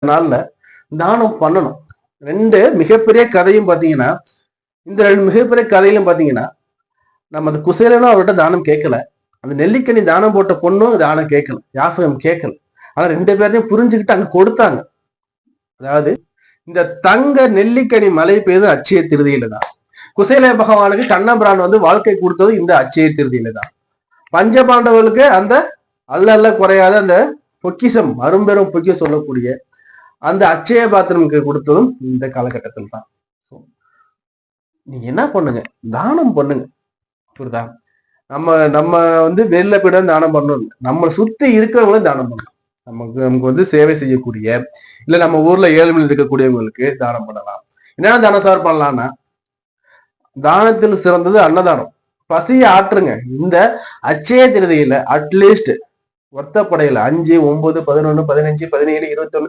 நாள்ல தானம் பண்ணணும். ரெண்டு மிகப்பெரிய கதையும் பாத்தீங்கன்னா, இந்த ரெண்டு மிகப்பெரிய கதையிலும் பாத்தீங்கன்னா, நம்ம அந்த குசேலனும் அவர்கிட்ட தானம் கேட்கல. அந்த நெல்லிக்கனி தானம் போட்ட பொண்ணும் தானம் கேட்கல. யாசகம் கேட்கல. ஆனா ரெண்டு பேரையும் புரிஞ்சுக்கிட்டு அங்க கொடுத்தாங்க. அதாவது இந்த தங்க நெல்லிக்கனி மழை பெய்து அட்சய திருதியில தான். குசேல பகவானுக்கு கண்ணபிரான் வாழ்க்கை கொடுத்தது இந்த அட்சய திருதியில தான். பஞ்சபாண்டவர்களுக்கு அந்த அல்ல குறையாத அந்த பொக்கிஷம், அரும்பெரும் பொக்கிஷம் சொல்லக்கூடிய அந்த அட்சய பாத்திரமுக்கு கொடுத்ததும் இந்த காலகட்டத்தில் தான். நீங்க என்ன பண்ணுங்க, தானம் பண்ணுங்க. புரியுதா? நம்ம நம்ம வெளில போய்ட்டு தானம் பண்ணணும். நம்மளை சுத்தி இருக்கிறவங்களும் தானம் பண்ணணும். நமக்கு சேவை செய்யக்கூடிய, இல்ல நம்ம ஊர்ல ஏழ்மையில் இருக்கக்கூடியவங்களுக்கு தானம் பண்ணலாம். என்ன தானம் சார் பண்ணலாம்னா, தானத்தில் சிறந்தது அன்னதானம். பசியை ஆற்றுங்க. இந்த அட்சய திருதியில அட்லீஸ்ட் ஒத்தப்படையில 5, 9, 11, 15, 17, 21